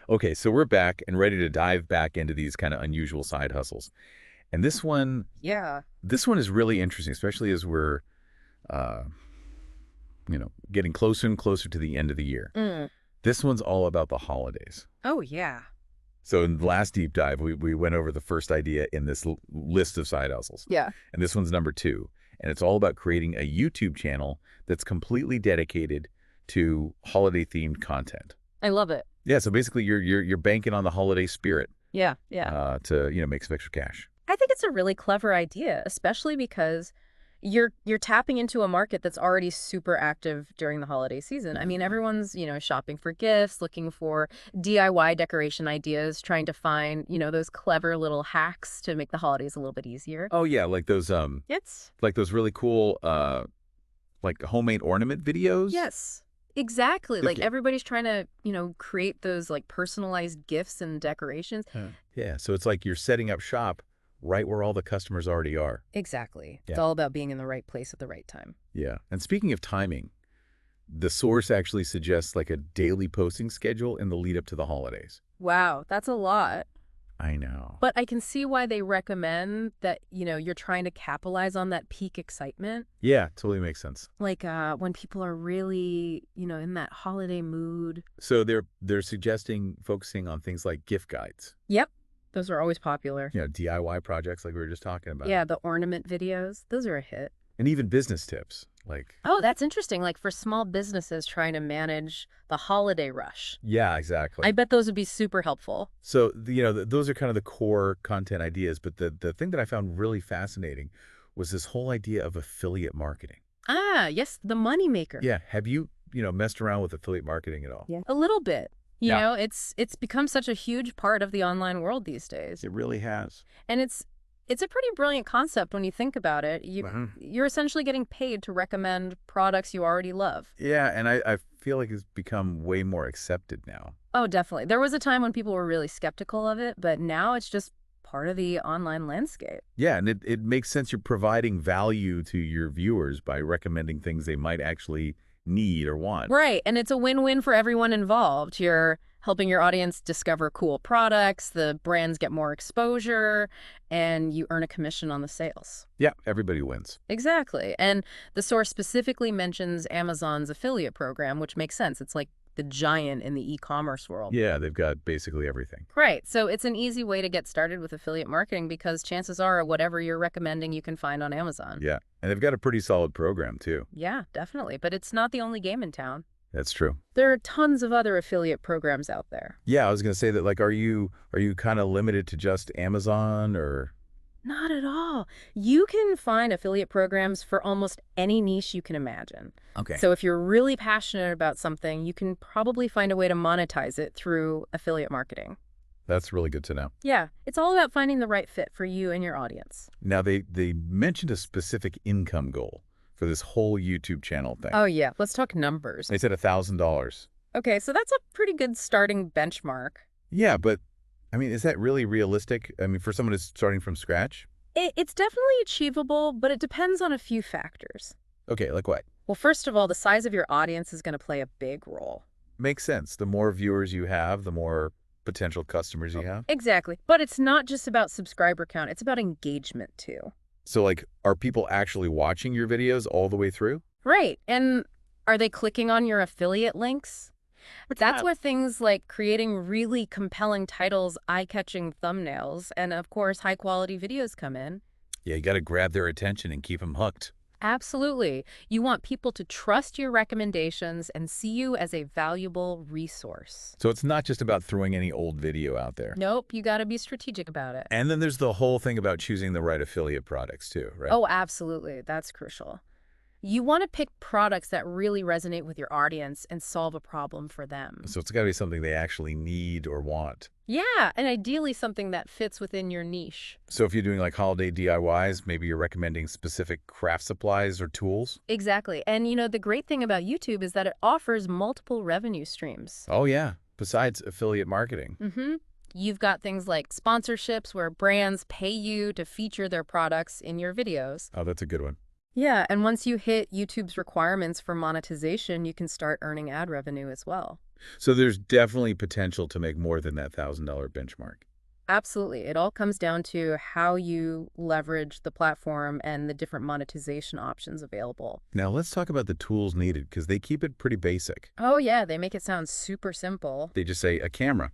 Okay, so we're back and ready to dive back into these kind of unusual side hustles. And Yeah. this one is really interesting, especially as we're, uh, getting closer and closer to the end of the year. Mm. This one's all about the holidays. Oh, yeah. So in the last deep dive, we went over the first idea in this list of side hustles. Yeah. And this one's number 2. And it's all about creating a YouTube channel that's completely dedicated to holiday-themed content. I love it. Yeah, so basically you're banking on the holiday spirit Yeah. Yeah. to, make some extra cash. I think it's a really clever idea, especially because you're tapping into a market that's already super active during the holiday season. I mean, everyone's, shopping for gifts, looking for DIY decoration ideas, trying to find, those clever little hacks to make the holidays a little bit easier. Oh yeah, It's like those really cool like homemade ornament videos. Yes. Exactly. Like Okay. everybody's trying to, create those like personalized gifts and decorations. Yeah, so it's like you're setting up shop right where all the customers already are. Exactly. It's Yeah. all about being in the right place at the right time. Yeah. And speaking of timing, the source actually suggests like a daily posting schedule in the lead up to the holidays. Wow, that's a lot. I know. But I can see why they recommend that, you're trying to capitalize on that peak excitement. Yeah, totally makes sense. Like when people are really, in that holiday mood. So they're suggesting focusing on things like gift guides, Yep. Those are always popular. DIY projects like we were just talking about. Yeah, the ornament videos. Those are a hit. And even business tips like Oh, that's interesting. Like for small businesses trying to manage the holiday rush. yeah, exactly. I bet those would be super helpful. So, those are kind of the core content ideas, but the thing that I found really fascinating was this whole idea of affiliate marketing. Ah, yes, the moneymaker. Yeah, have you, messed around with affiliate marketing at all? Yeah. A little bit. Yeah. It's become such a huge part of the online world these days. It really has. And it's a pretty brilliant concept when you think about it. You're essentially getting paid to recommend products you already love. Yeah, and I feel like it's become way more accepted now. Oh, definitely. There was a time when people were really skeptical of it, but now it's just part of the online landscape. Yeah, and it makes sense you're providing value to your viewers by recommending things they might actually need or want. Right. And it's a win-win for everyone involved. You're helping your audience discover cool products, the brands get more exposure, and you earn a commission on the sales. Yeah, everybody wins. Exactly. And the source specifically mentions Amazon's affiliate program, which makes sense. It's like the giant in the e-commerce world. Yeah, they've got basically everything. Right. So it's an easy way to get started with affiliate marketing because chances are whatever you're recommending you can find on Amazon. Yeah, and they've got a pretty solid program too. Yeah, definitely. But it's not the only game in town. That's true. There are tons of other affiliate programs out there. Yeah, I was going to say that like are you kind of limited to just Amazon or Not at all. You can find affiliate programs for almost any niche you can imagine. Okay. So if you're really passionate about something, you can probably find a way to monetize it through affiliate marketing. That's really good to know. Yeah, it's all about finding the right fit for you and your audience. Now they mentioned a specific income goal for this whole YouTube channel thing. Oh yeah, let's talk numbers. They said $1,000. Okay, so that's a pretty good starting benchmark. Yeah, but I mean, is that really realistic? I mean, for someone who's starting from scratch? It's definitely achievable, but it depends on a few factors. Okay, like what? Well, first of all, the size of your audience is going to play a big role. Makes sense. The more viewers you have, the more potential customers you have. Exactly. But it's not just about subscriber count. It's about engagement, too. So, like, are people actually watching your videos all the way through? Right. And are they clicking on your affiliate links? That's where things like creating really compelling titles, eye-catching thumbnails, and of course, high-quality videos come in. Yeah, you got to grab their attention and keep them hooked. Absolutely. You want people to trust your recommendations and see you as a valuable resource. So it's not just about throwing any old video out there. Nope, you got to be strategic about it. And then there's the whole thing about choosing the right affiliate products too, right? Oh, absolutely. That's crucial. You want to pick products that really resonate with your audience and solve a problem for them. So it's got to be something they actually need or want. Yeah, and ideally something that fits within your niche. So if you're doing like holiday DIYs, maybe you're recommending specific craft supplies or tools? Exactly. And the great thing about YouTube is that it offers multiple revenue streams. Oh yeah, besides affiliate marketing. Mm-hmm. You've got things like sponsorships where brands pay you to feature their products in your videos. Oh, that's a good one. Yeah, and once you hit YouTube's requirements for monetization, you can start earning ad revenue as well. So there's definitely potential to make more than that $1,000 benchmark. Absolutely. It all comes down to how you leverage the platform and the different monetization options available. Now let's talk about the tools needed because they keep it pretty basic. Oh, yeah, they make it sound super simple. They just say a camera,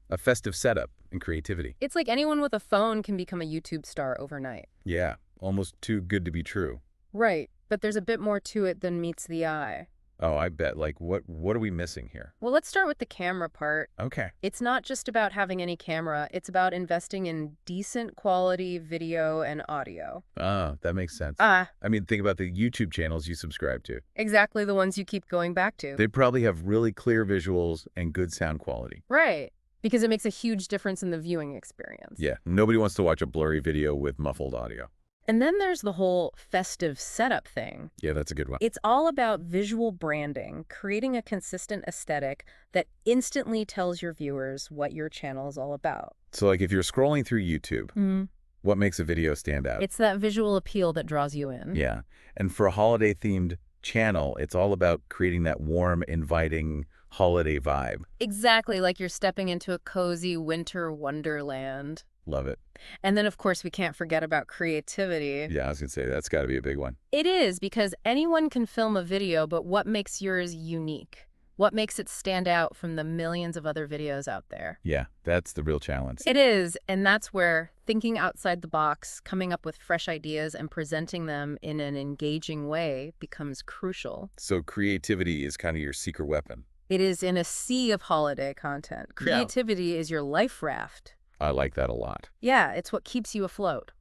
a festive setup, and creativity. It's like anyone with a phone can become a YouTube star overnight. Yeah, almost too good to be true. Right, but there's a bit more to it than meets the eye. Oh, I bet. Like, what are we missing here? Well, let's start with the camera part. Okay. It's not just about having any camera, it's about investing in decent quality video and audio. Ah, that makes sense. Ah, I mean, think about the YouTube channels you subscribe to. exactly the ones you keep going back to. They probably have really clear visuals and good sound quality. Right, because it makes a huge difference in the viewing experience. Yeah, nobody wants to watch a blurry video with muffled audio. And then there's the whole festive setup thing. Yeah, that's a good one. It's all about visual branding, creating a consistent aesthetic that instantly tells your viewers what your channel is all about. So, like, if you're scrolling through YouTube, Mm. what makes a video stand out? It's that visual appeal that draws you in. Yeah, and for a holiday-themed channel, it's all about creating that warm, inviting holiday vibe. Exactly, like you're stepping into a cozy winter wonderland. Love it. And then, of course, we can't forget about creativity. Yeah, I was gonna say, that's gotta be a big one. It is, because anyone can film a video, but what makes yours unique? What makes it stand out from the millions of other videos out there? Yeah, that's the real challenge. It is, and that's where thinking outside the box, coming up with fresh ideas, and presenting them in an engaging way becomes crucial. So creativity is kind of your secret weapon. It is in a sea of holiday content. Creativity is your life raft. I like that a lot. Yeah, it's what keeps you afloat.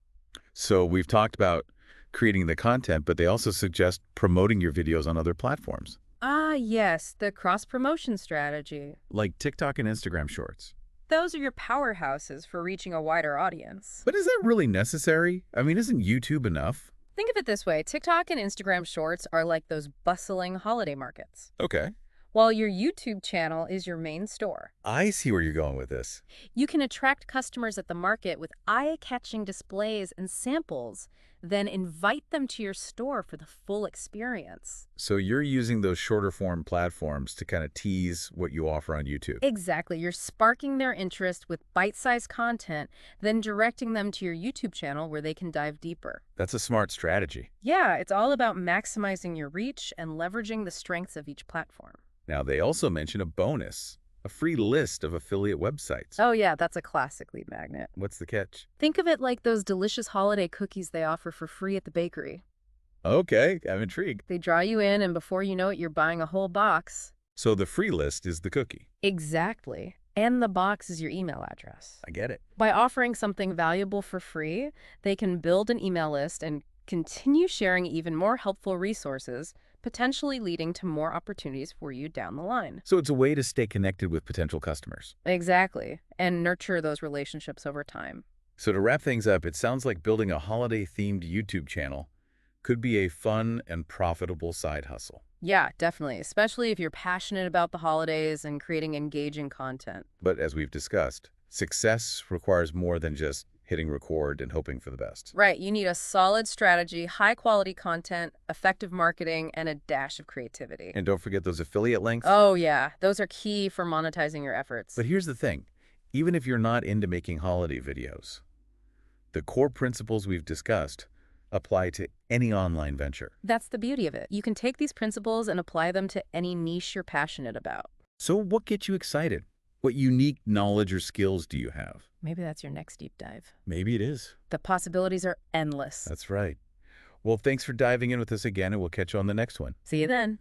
So we've talked about creating the content, but they also suggest promoting your videos on other platforms, Ah, yes, the cross-promotion strategy. like TikTok and Instagram Shorts. Those are your powerhouses for reaching a wider audience. But is that really necessary? I mean, isn't YouTube enough? Think of it this way. TikTok and Instagram Shorts are like those bustling holiday markets, Okay. while your YouTube channel is your main store. I see where you're going with this. You can attract customers at the market with eye-catching displays and samples, then invite them to your store for the full experience. So you're using those shorter form platforms to kind of tease what you offer on YouTube. Exactly. You're sparking their interest with bite-sized content, then directing them to your YouTube channel where they can dive deeper. That's a smart strategy. Yeah, it's all about maximizing your reach and leveraging the strengths of each platform. Now, they also mention a bonus, a free list of affiliate websites. Oh yeah, that's a classic lead magnet. What's the catch? Think of it like those delicious holiday cookies they offer for free at the bakery. Okay, I'm intrigued. They draw you in, and before you know it, you're buying a whole box. So the free list is the cookie. Exactly. And the box is your email address. I get it. By offering something valuable for free, they can build an email list and continue sharing even more helpful resources, potentially leading to more opportunities for you down the line. So it's a way to stay connected with potential customers. Exactly. And nurture those relationships over time. So to wrap things up, it sounds like building a holiday-themed YouTube channel could be a fun and profitable side hustle. Yeah, definitely, especially if you're passionate about the holidays and creating engaging content. But as we've discussed, success requires more than just hitting record and hoping for the best. Right, you need a solid strategy, high-quality content, effective marketing, and a dash of creativity. And don't forget those affiliate links. Oh yeah, those are key for monetizing your efforts. But here's the thing. Even if you're not into making holiday videos, the core principles we've discussed apply to any online venture. That's the beauty of it. You can take these principles and apply them to any niche you're passionate about. So what gets you excited? What unique knowledge or skills do you have? Maybe that's your next deep dive. Maybe it is. The possibilities are endless. That's right. Well, thanks for diving in with us again, and we'll catch you on the next one. See you then.